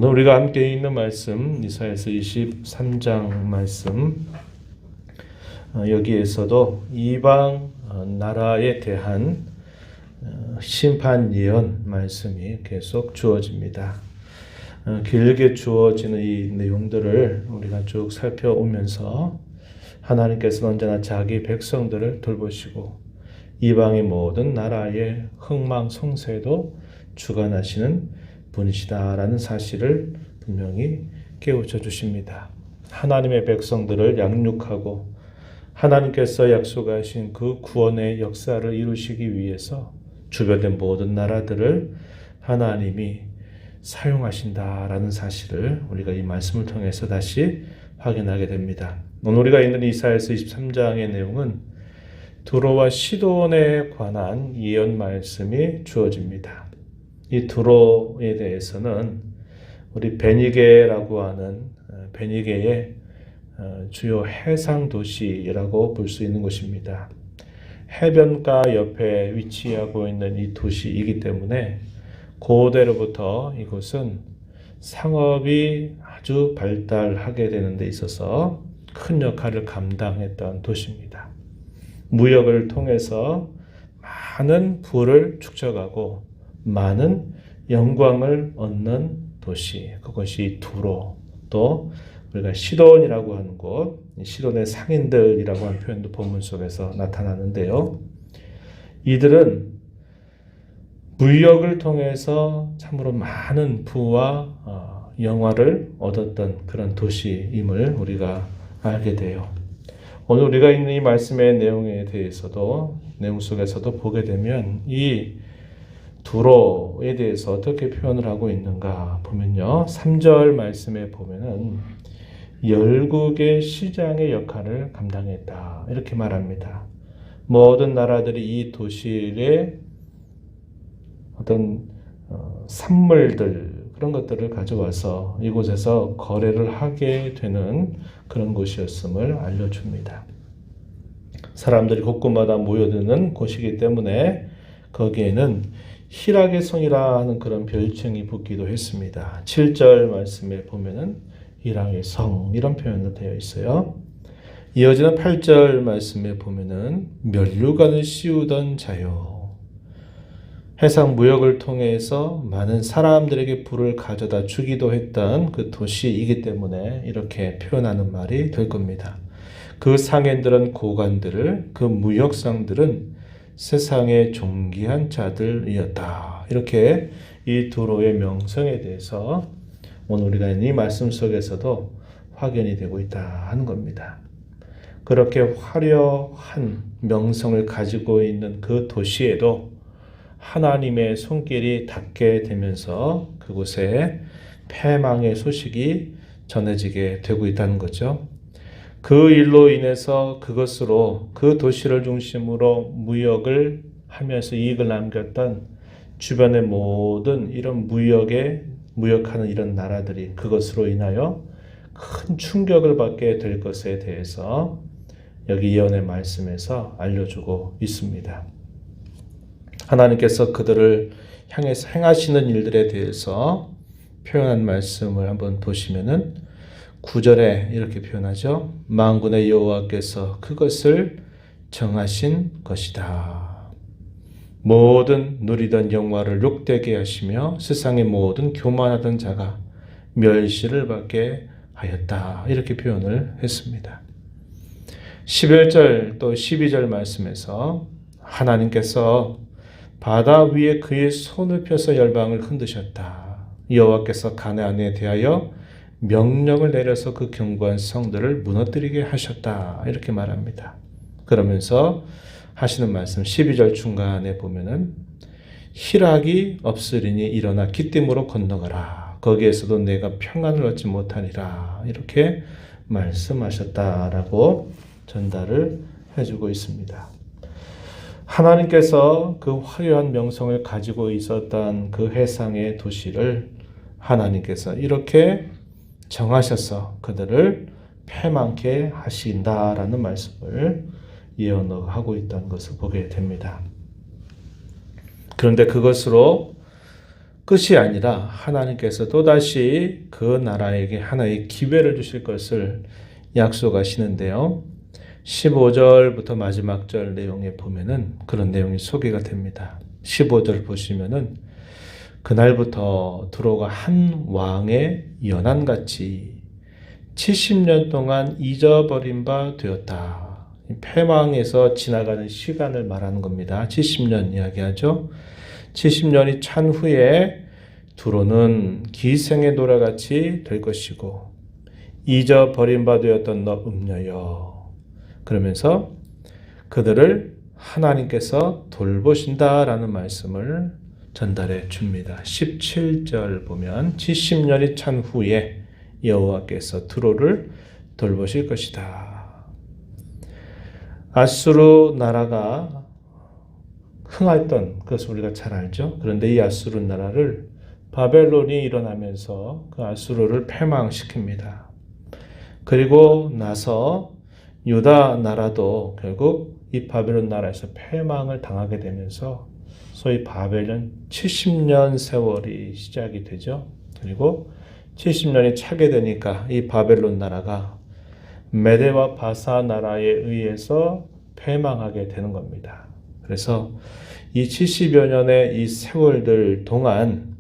오늘 우리가 함께 읽는 말씀 이사야서 23장 말씀, 여기에서도 이방 나라에 대한 심판 예언 말씀이 계속 주어집니다. 길게 주어지는 이 내용들을 우리가 쭉 살펴오면서 하나님께서는 언제나 자기 백성들을 돌보시고 이방의 모든 나라의 흥망성쇠도 주관하시는 분이시다라는 사실을 분명히 깨우쳐 주십니다. 하나님의 백성들을 양육하고 하나님께서 약속하신 그 구원의 역사를 이루시기 위해서 주변의 모든 나라들을 하나님이 사용하신다라는 사실을 우리가 이 말씀을 통해서 다시 확인하게 됩니다. 오늘 우리가 읽는 이사야서 23장의 내용은 두로와 시돈에 관한 예언 말씀이 주어집니다. 이 두로에 대해서는 우리 베니게라고 하는 베니게의 주요 해상 도시라고 볼 수 있는 곳입니다. 해변가 옆에 위치하고 있는 이 도시이기 때문에 고대로부터 이곳은 상업이 아주 발달하게 되는 데 있어서 큰 역할을 감당했던 도시입니다. 무역을 통해서 많은 부를 축적하고 많은 영광을 얻는 도시, 그것이 두로, 또 우리가 시돈이라고 하는 곳, 시돈의 상인들이라고 하는 표현도 본문 속에서 나타나는데요. 이들은 무역을 통해서 참으로 많은 부와 영화를 얻었던 그런 도시임을 우리가 알게 돼요. 오늘 우리가 읽는 이 말씀의 내용에 대해서도, 내용 속에서도 보게 되면 이 두로에 대해서 어떻게 표현을 하고 있는가 보면요. 3절 말씀에 보면은 열국의 시장의 역할을 감당했다, 이렇게 말합니다. 모든 나라들이 이 도시에 어떤 산물들, 그런 것들을 가져와서 이곳에서 거래를 하게 되는 그런 곳이었음을 알려줍니다. 사람들이 곳곳마다 모여드는 곳이기 때문에 거기에는 희락의 성이라 하는 그런 별칭이 붙기도 했습니다. 7절 말씀에 보면은 희락의 성, 이런 표현으로 되어 있어요. 이어지는 8절 말씀에 보면은 면류관을 씌우던 자요. 해상 무역을 통해서 많은 사람들에게 부를 가져다 주기도 했던 그 도시이기 때문에 이렇게 표현하는 말이 될 겁니다. 그 상인들은 고관들을, 그 무역상들은 세상의 존귀한 자들이었다. 이렇게 이 두로의 명성에 대해서 오늘 우리가 이 말씀 속에서도 확인이 되고 있다 하는 겁니다. 그렇게 화려한 명성을 가지고 있는 그 도시에도 하나님의 손길이 닿게 되면서 그곳에 패망의 소식이 전해지게 되고 있다는 거죠. 그 일로 인해서 그것으로 그 도시를 중심으로 무역을 하면서 이익을 남겼던 주변의 모든 이런 무역하는 이런 나라들이 그것으로 인하여 큰 충격을 받게 될 것에 대해서 여기 예언의 말씀에서 알려주고 있습니다. 하나님께서 그들을 향해서 행하시는 일들에 대해서 표현한 말씀을 한번 보시면은 9절에 이렇게 표현하죠. 만군의 여호와께서 그것을 정하신 것이다. 모든 누리던 영화를 욕되게 하시며 세상의 모든 교만하던 자가 멸시를 받게 하였다. 이렇게 표현을 했습니다. 11절 또 12절 말씀에서 하나님께서 바다 위에 그의 손을 펴서 열방을 흔드셨다. 여호와께서 가나안에 대하여 명령을 내려서 그 견고한 성들을 무너뜨리게 하셨다. 이렇게 말합니다. 그러면서 하시는 말씀 12절 중간에 보면은 희락이 없으리니 일어나 기띔으로 건너가라. 거기에서도 내가 평안을 얻지 못하니라. 이렇게 말씀하셨다라고 전달을 해주고 있습니다. 하나님께서 그 화려한 명성을 가지고 있었던 그 해상의 도시를 하나님께서 이렇게 정하셔서 그들을 패망케 하신다라는 말씀을 예언하고 있다는 것을 보게 됩니다. 그런데 그것으로 끝이 아니라 하나님께서 또다시 그 나라에게 하나의 기회를 주실 것을 약속하시는데요. 15절부터 마지막 절 내용에 보면은 그런 내용이 소개가 됩니다. 15절 보시면은 그날부터 두로가 한 왕의 연한같이 70년 동안 잊어버린 바 되었다. 패망에서 지나가는 시간을 말하는 겁니다. 70년 이야기하죠. 70년이 찬 후에 두로는 기생의 노래같이 될 것이고 잊어버린 바 되었던 너 음녀여. 그러면서 그들을 하나님께서 돌보신다라는 말씀을 전달해 줍니다. 17절 보면 70년이 찬 후에 여호와께서 두로를 돌보실 것이다. 아수르 나라가 흥했던 것을 우리가 잘 알죠. 그런데 이 아수르 나라를 바벨론이 일어나면서 그 아수르를 패망시킵니다. 그리고 나서 유다 나라도 결국 이 바벨론 나라에서 패망을 당하게 되면서 소위 바벨론 70년 세월이 시작이 되죠. 그리고 70년이 차게 되니까 이 바벨론 나라가 메대와 바사 나라에 의해서 패망하게 되는 겁니다. 그래서 이 70여 년의 이 세월들 동안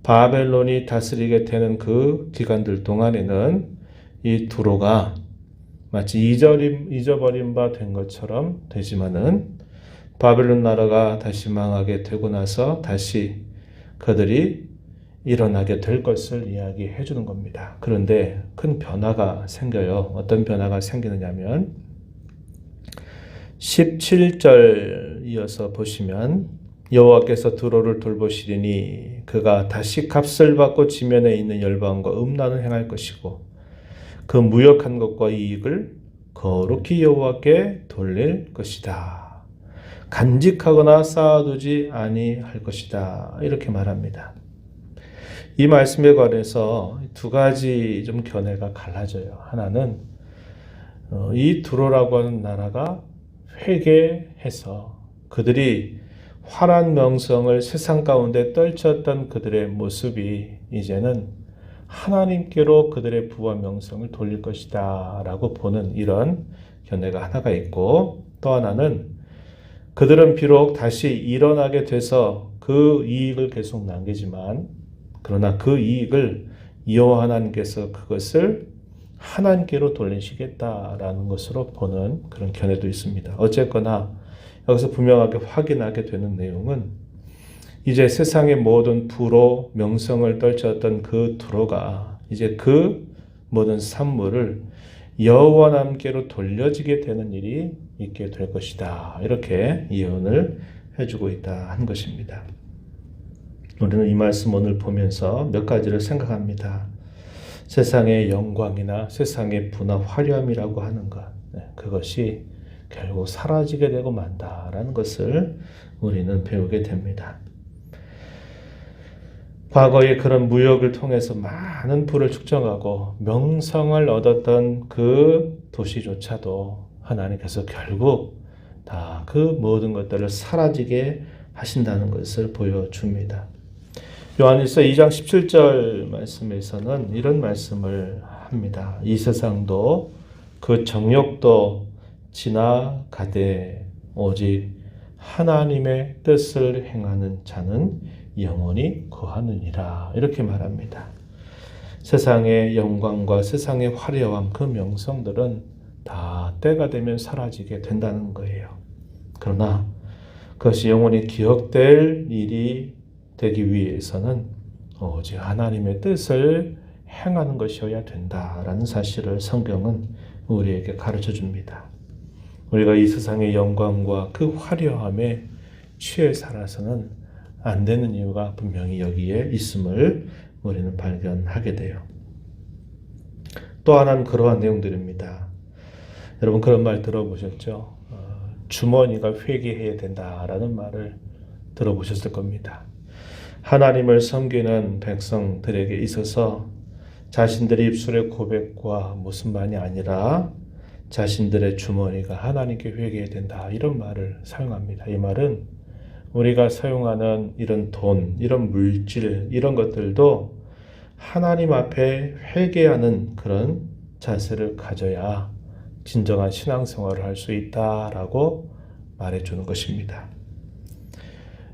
바벨론이 다스리게 되는 그 기간들 동안에는 이 두로가 마치 잊어버린 바 된 것처럼 되지만은 바벨론 나라가 다시 망하게 되고 나서 다시 그들이 일어나게 될 것을 이야기해 주는 겁니다. 그런데 큰 변화가 생겨요. 어떤 변화가 생기느냐면 17절 이어서 보시면 여호와께서 두로를 돌보시리니 그가 다시 값을 받고 지면에 있는 열방과 음란을 행할 것이고 그 무역한 것과 이익을 거룩히 여호와께 돌릴 것이다. 간직하거나 쌓아두지 아니할 것이다. 이렇게 말합니다. 이 말씀에 관해서 두 가지 좀 견해가 갈라져요. 하나는 이 두로라고 하는 나라가 회개해서 그들이 화난 명성을 세상 가운데 떨쳤던 그들의 모습이 이제는 하나님께로 그들의 부와 명성을 돌릴 것이다 라고 보는 이런 견해가 하나가 있고, 또 하나는 그들은 비록 다시 일어나게 돼서 그 이익을 계속 남기지만 그러나 그 이익을 여호와 하나님께서 그것을 하나님께로 돌리시겠다라는 것으로 보는 그런 견해도 있습니다. 어쨌거나 여기서 분명하게 확인하게 되는 내용은 이제 세상의 모든 부로 명성을 떨쳤던 그 두로가 이제 그 모든 산물을 여호와 하나님께로 돌려지게 되는 일이 있게 될 것이다. 이렇게 예언을 해주고 있다 한 것입니다. 우리는 이 말씀 오늘 보면서 몇 가지를 생각합니다. 세상의 영광이나 세상의 부나 화려함이라고 하는 것, 그것이 결국 사라지게 되고 만다라는 것을 우리는 배우게 됩니다. 과거에 그런 무역을 통해서 많은 부를 축적하고 명성을 얻었던 그 도시조차도 하나님께서 결국 다 그 모든 것들을 사라지게 하신다는 것을 보여줍니다. 요한일서 2장 17절 말씀에서는 이런 말씀을 합니다. 이 세상도 그 정욕도 지나가되 오직 하나님의 뜻을 행하는 자는 영원히 거하느니라. 이렇게 말합니다. 세상의 영광과 세상의 화려함, 그 명성들은 다 때가 되면 사라지게 된다는 거예요. 그러나 그것이 영원히 기억될 일이 되기 위해서는 오직 하나님의 뜻을 행하는 것이어야 된다라는 사실을 성경은 우리에게 가르쳐 줍니다. 우리가 이 세상의 영광과 그 화려함에 취해 살아서는 안 되는 이유가 분명히 여기에 있음을 우리는 발견하게 돼요. 또 하나는 그러한 내용들입니다. 여러분 그런 말 들어보셨죠? 주머니가 회개해야 된다라는 말을 들어보셨을 겁니다. 하나님을 섬기는 백성들에게 있어서 자신들의 입술의 고백과 모습만이 아니라 자신들의 주머니가 하나님께 회개해야 된다 이런 말을 사용합니다. 이 말은 우리가 사용하는 이런 돈, 이런 물질, 이런 것들도 하나님 앞에 회개하는 그런 자세를 가져야 진정한 신앙생활을 할 수 있다라고 말해주는 것입니다.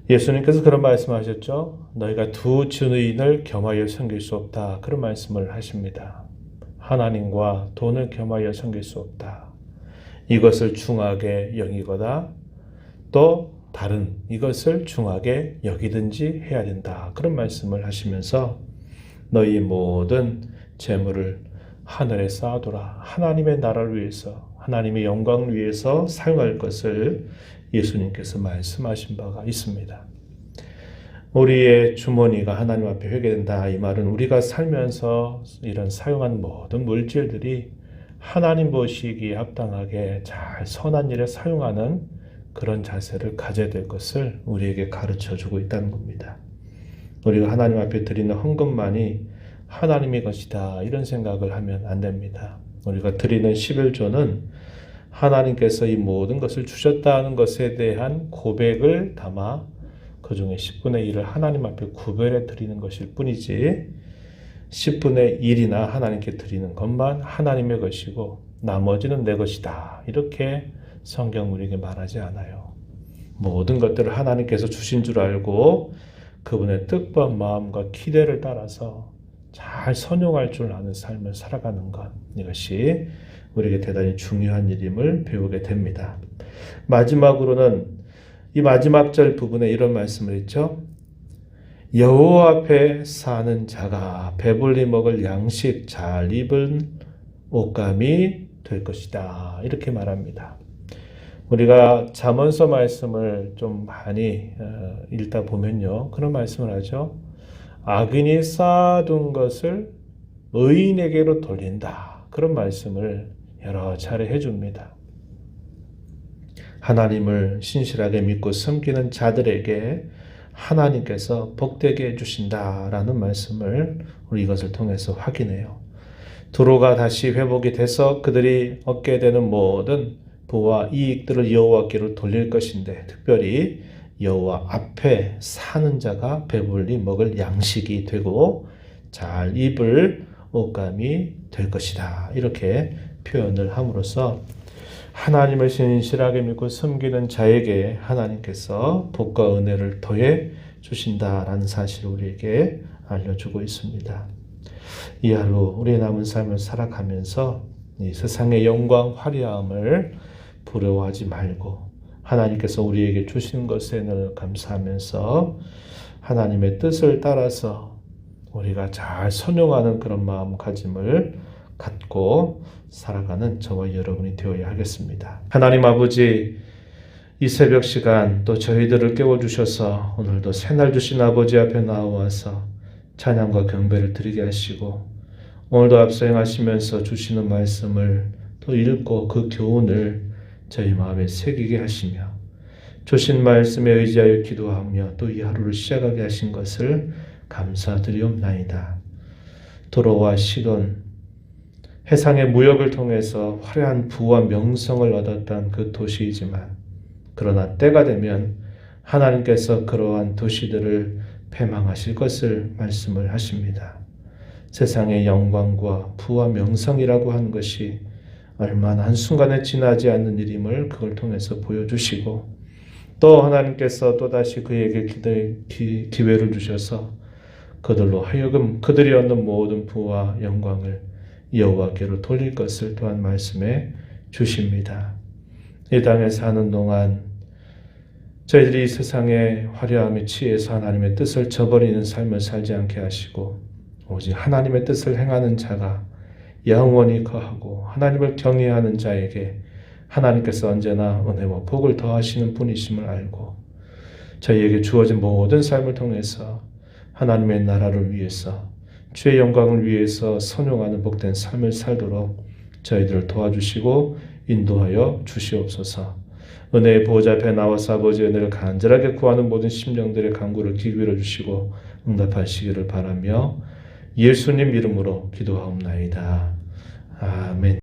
예수님께서 그런 말씀하셨죠. 너희가 두 주인을 겸하여 섬길 수 없다. 그런 말씀을 하십니다. 하나님과 돈을 겸하여 섬길 수 없다. 이것을 중하게 여기거나 또 다른 이것을 중하게 여기든지 해야 된다. 그런 말씀을 하시면서 너희 모든 재물을 하늘에 쌓아두라. 하나님의 나라를 위해서, 하나님의 영광을 위해서 사용할 것을 예수님께서 말씀하신 바가 있습니다. 우리의 주머니가 하나님 앞에 회개된다. 이 말은 우리가 살면서 이런 사용한 모든 물질들이 하나님 보시기에 합당하게 잘 선한 일에 사용하는 그런 자세를 가져야 될 것을 우리에게 가르쳐 주고 있다는 겁니다. 우리가 하나님 앞에 드리는 헌금만이 하나님의 것이다 이런 생각을 하면 안 됩니다. 우리가 드리는 11조는 하나님께서 이 모든 것을 주셨다는 것에 대한 고백을 담아 그 중에 10분의 1을 하나님 앞에 구별해 드리는 것일 뿐이지 10분의 1이나 하나님께 드리는 것만 하나님의 것이고 나머지는 내 것이다 이렇게 성경 우리에게 말하지 않아요. 모든 것들을 하나님께서 주신 줄 알고 그분의 뜻과 마음과 기대를 따라서 잘 선용할 줄 아는 삶을 살아가는 것, 이것이 우리에게 대단히 중요한 일임을 배우게 됩니다. 마지막으로는 이 마지막 절 부분에 이런 말씀을 했죠. 여호와 앞에 사는 자가 배불리 먹을 양식 잘 입은 옷감이 될 것이다 이렇게 말합니다. 우리가 잠언서 말씀을 좀 많이 읽다 보면요. 그런 말씀을 하죠. 악인이 쌓아둔 것을 의인에게로 돌린다. 그런 말씀을 여러 차례 해줍니다. 하나님을 신실하게 믿고 섬기는 자들에게 하나님께서 복되게 해주신다라는 말씀을 우리 이것을 통해서 확인해요. 두로가 다시 회복이 돼서 그들이 얻게 되는 모든 부와 이익들을 여호와께로 돌릴 것인데 특별히 여호와 앞에 사는 자가 배불리 먹을 양식이 되고 잘 입을 옷감이 될 것이다. 이렇게 표현을 함으로써 하나님을 신실하게 믿고 섬기는 자에게 하나님께서 복과 은혜를 더해 주신다라는 사실을 우리에게 알려주고 있습니다. 이 하루 우리의 남은 삶을 살아가면서 이 세상의 영광 화려함을 부러워하지 말고 하나님께서 우리에게 주신 것에 늘 감사하면서 하나님의 뜻을 따라서 우리가 잘 선용하는 그런 마음가짐을 갖고 살아가는 저와 여러분이 되어야 하겠습니다. 하나님 아버지, 이 새벽 시간 또 저희들을 깨워주셔서 오늘도 새날 주신 아버지 앞에 나와서 찬양과 경배를 드리게 하시고 오늘도 앞서 행하시면서 주시는 말씀을 또 읽고 그 교훈을 저희 마음에 새기게 하시며 주신 말씀에 의지하여 기도하며 또 이 하루를 시작하게 하신 것을 감사드리옵나이다. 도로와 시돈, 해상의 무역을 통해서 화려한 부와 명성을 얻었던 그 도시이지만 그러나 때가 되면 하나님께서 그러한 도시들을 패망하실 것을 말씀을 하십니다. 세상의 영광과 부와 명성이라고 하는 것이 얼마나 한순간에 지나지 않는 일임을 그걸 통해서 보여주시고 또 하나님께서 또다시 그에게 기회를 주셔서 그들로 하여금 그들이 얻는 모든 부와 영광을 여호와께로 돌릴 것을 또한 말씀해 주십니다. 이 땅에 사는 동안 저희들이 이 세상의 화려함에 취해서 하나님의 뜻을 저버리는 삶을 살지 않게 하시고 오직 하나님의 뜻을 행하는 자가 영원히 거하고 하나님을 경외하는 자에게 하나님께서 언제나 은혜와 복을 더하시는 분이심을 알고 저희에게 주어진 모든 삶을 통해서 하나님의 나라를 위해서 주의 영광을 위해서 선용하는 복된 삶을 살도록 저희들을 도와주시고 인도하여 주시옵소서. 은혜의 보호자 앞에 나와서 아버지의 은혜를 간절하게 구하는 모든 심령들의 간구를 기울여 주시고 응답하시기를 바라며 예수님 이름으로 기도하옵나이다. 아멘.